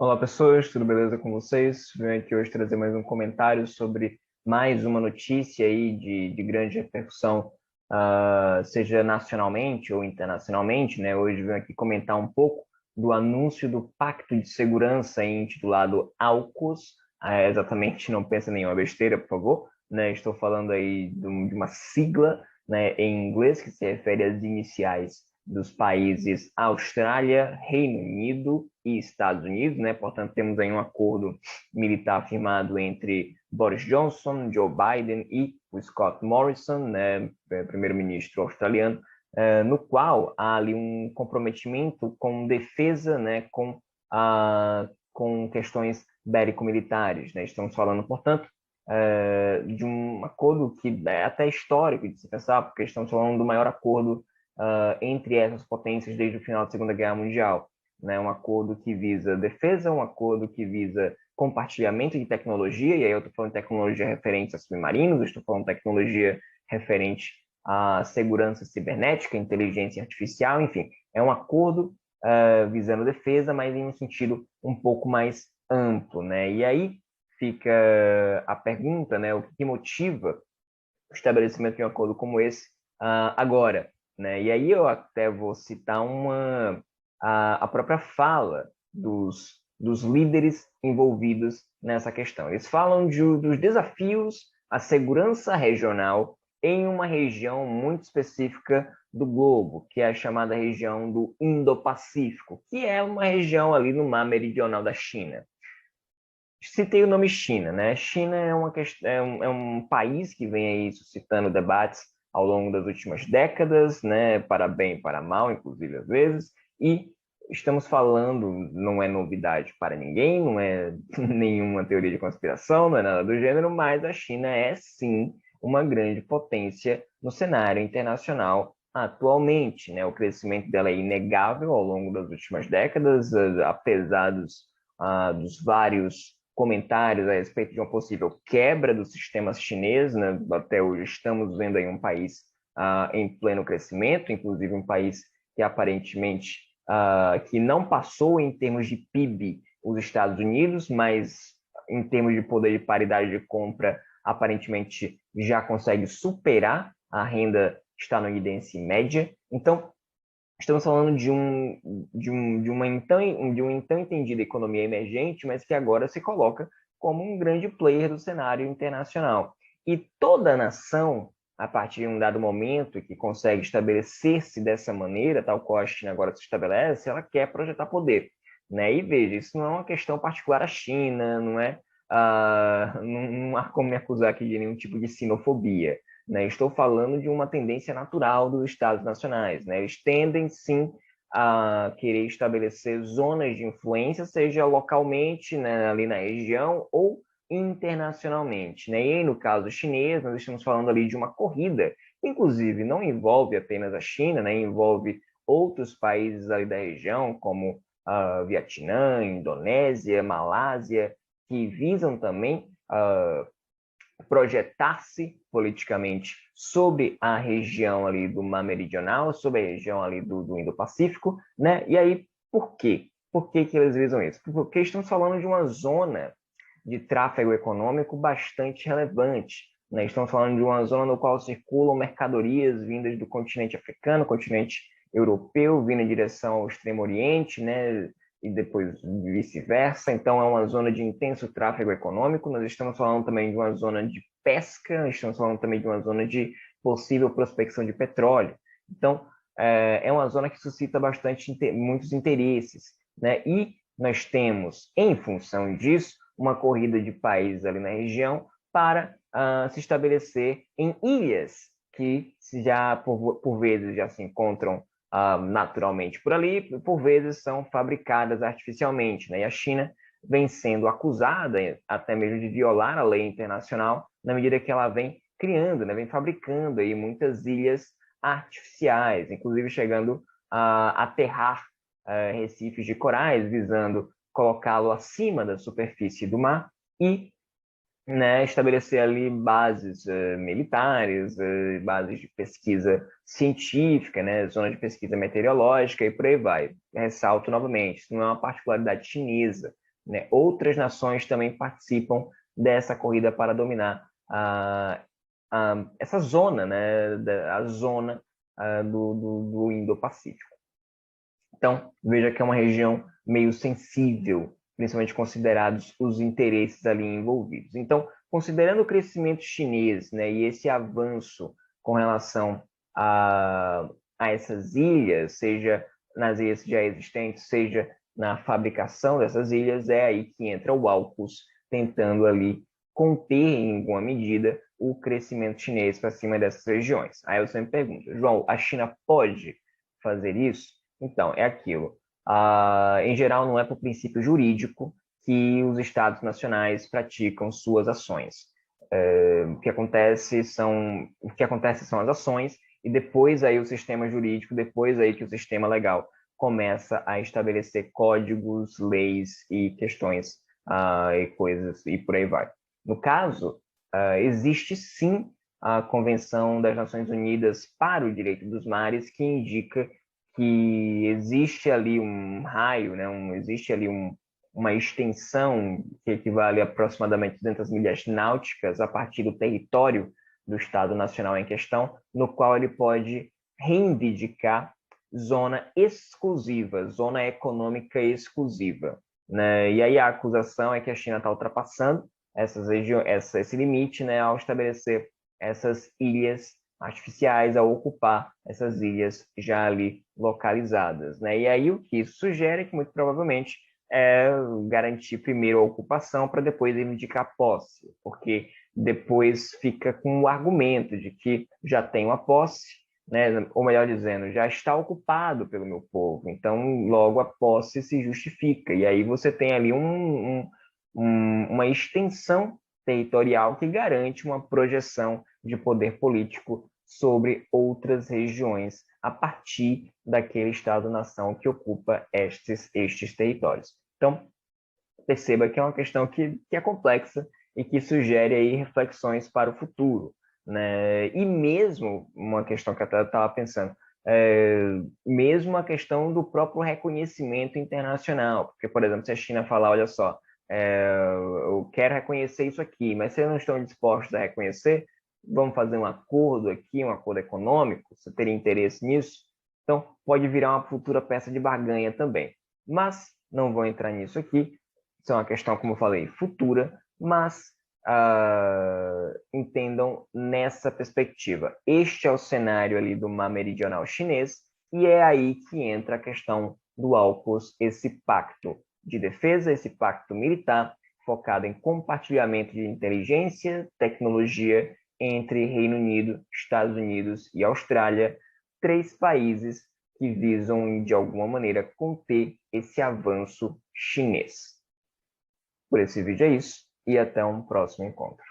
Olá, pessoas, tudo beleza com vocês? Venho aqui hoje trazer mais um comentário sobre mais uma notícia aí de grande repercussão, seja nacionalmente ou internacionalmente, né? Hoje venho aqui comentar um pouco do anúncio do Pacto de Segurança intitulado AUKUS. Exatamente, não pensa em nenhuma besteira, por favor, né? Estou falando aí de uma sigla, né, em inglês que se refere às iniciais dos países Austrália, Reino Unido e Estados Unidos, né? Portanto, temos aí um acordo militar firmado entre Boris Johnson, Joe Biden e o Scott Morrison, né, primeiro-ministro australiano, no qual há ali um comprometimento com defesa, né, com questões bélico-militares, né? Estamos falando, portanto, de um acordo que é até histórico de se pensar, porque estamos falando do maior acordo entre essas potências desde o final da Segunda Guerra Mundial, né? Um acordo que visa defesa, um acordo que visa compartilhamento de tecnologia, e aí eu estou falando de tecnologia referente a submarinos, estou falando de tecnologia referente à segurança cibernética, inteligência artificial, enfim, é um acordo visando defesa, mas em um sentido um pouco mais amplo, né? E aí fica a pergunta, né? O que motiva o estabelecimento de um acordo como esse agora, né? E aí eu até vou citar a própria fala dos líderes envolvidos nessa questão. Eles falam dos desafios à segurança regional em uma região muito específica do globo, que é a chamada região do Indo-Pacífico, que é uma região ali no mar meridional da China. Citei o nome China, né? China é um país que vem aí suscitando debates ao longo das últimas décadas, né? Para bem e para mal, inclusive às vezes, e estamos falando, não é novidade para ninguém, não é nenhuma teoria de conspiração, não é nada do gênero, mas a China é sim uma grande potência no cenário internacional atualmente, né? O crescimento dela é inegável ao longo das últimas décadas, apesar dos vários comentários a respeito de uma possível quebra do sistema chinês, né? Até hoje estamos vendo aí um país em pleno crescimento, inclusive um país que aparentemente que não passou em termos de PIB os Estados Unidos, mas em termos de poder de paridade de compra, aparentemente já consegue superar a renda estadunidense média. Então, estamos falando de uma então entendida economia emergente, mas que agora se coloca como um grande player do cenário internacional. E toda nação, a partir de um dado momento que consegue estabelecer-se dessa maneira, tal qual a China agora se estabelece, ela quer projetar poder. Né? E veja, isso não é uma questão particular à China, não há como me acusar aqui de nenhum tipo de sinofobia. Né? Estou falando de uma tendência natural dos Estados nacionais. Né? Eles tendem, sim, a querer estabelecer zonas de influência, seja localmente, né, ali na região, ou internacionalmente. Né? E aí, no caso chinês, nós estamos falando ali de uma corrida, que inclusive não envolve apenas a China, né? Envolve outros países ali da região, como Vietnã, Indonésia, Malásia, que visam também projetar-se politicamente sobre a região ali do Mar Meridional, sobre a região ali do Indo-Pacífico, né? E aí, por quê? Por que que eles visam isso? Porque estamos falando de uma zona de tráfego econômico bastante relevante, né? Estamos falando de uma zona no qual circulam mercadorias vindas do continente africano, continente europeu, vindo em direção ao Extremo Oriente, né? E depois vice-versa. Então, é uma zona de intenso tráfego econômico. Nós estamos falando também de uma zona de pesca, estamos falando também de uma zona de possível prospecção de petróleo. Então, é uma zona que suscita muitos interesses, né? E nós temos, em função disso, uma corrida de países ali na região para se estabelecer em ilhas que já por vezes já se encontram naturalmente por ali, por vezes são fabricadas artificialmente, né? E a China vem sendo acusada até mesmo de violar a lei internacional na medida que ela vem criando, né? Vem fabricando aí muitas ilhas artificiais, inclusive chegando a aterrar recifes de corais, visando colocá-lo acima da superfície do mar e, né, estabelecer ali bases militares, bases de pesquisa científica, né, zona de pesquisa meteorológica e por aí vai. Ressalto novamente, isso não é uma particularidade chinesa, né? Outras nações também participam dessa corrida para dominar essa zona, né? A zona do Indo-Pacífico. Então, veja que é uma região meio sensível, principalmente considerados os interesses ali envolvidos. Então, considerando o crescimento chinês, né, e esse avanço com relação a essas ilhas, seja nas ilhas já existentes, seja na fabricação dessas ilhas, é aí que entra o AUKUS, tentando ali conter, em alguma medida, o crescimento chinês para cima dessas regiões. Aí você me pergunta, João, a China pode fazer isso? Então, é aquilo. Em geral, não é por princípio jurídico que os estados nacionais praticam suas ações. O que acontece são as ações e depois aí o sistema jurídico, depois aí que o sistema legal começa a estabelecer códigos, leis e questões e coisas e por aí vai. No caso, existe sim a Convenção das Nações Unidas para o Direito dos Mares, que indica que existe ali um raio, né, existe ali uma extensão que equivale a aproximadamente 200 milhas náuticas a partir do território do Estado Nacional em questão, no qual ele pode reivindicar zona exclusiva, zona econômica exclusiva, né? E aí a acusação é que a China está ultrapassando esse limite, né, ao estabelecer essas ilhas artificiais, ao ocupar essas ilhas já ali localizadas, né? E aí o que isso sugere é que muito provavelmente é garantir primeiro a ocupação para depois reivindicar posse, porque depois fica com o argumento de que já tenho a posse, né? Ou melhor dizendo, já está ocupado pelo meu povo, então logo a posse se justifica. E aí você tem ali uma extensão territorial que garante uma projeção de poder político sobre outras regiões a partir daquele Estado-nação que ocupa estes territórios. Então, perceba que é uma questão que é complexa e que sugere aí reflexões para o futuro, né? E mesmo uma questão que eu estava pensando, mesmo a questão do próprio reconhecimento internacional, porque, por exemplo, se a China falar, olha só, eu quero reconhecer isso aqui, mas se eles não estão dispostos a reconhecer, vamos fazer um acordo aqui, um acordo econômico, você teria interesse nisso? Então, pode virar uma futura peça de barganha também. Mas não vou entrar nisso aqui, isso é uma questão, como eu falei, futura, mas entendam nessa perspectiva. Este é o cenário ali do mar meridional chinês, e é aí que entra a questão do AUKUS, esse pacto de defesa, esse pacto militar, focado em compartilhamento de inteligência, tecnologia entre Reino Unido, Estados Unidos e Austrália, três países que visam, de alguma maneira, conter esse avanço chinês. Por esse vídeo é isso, e até um próximo encontro.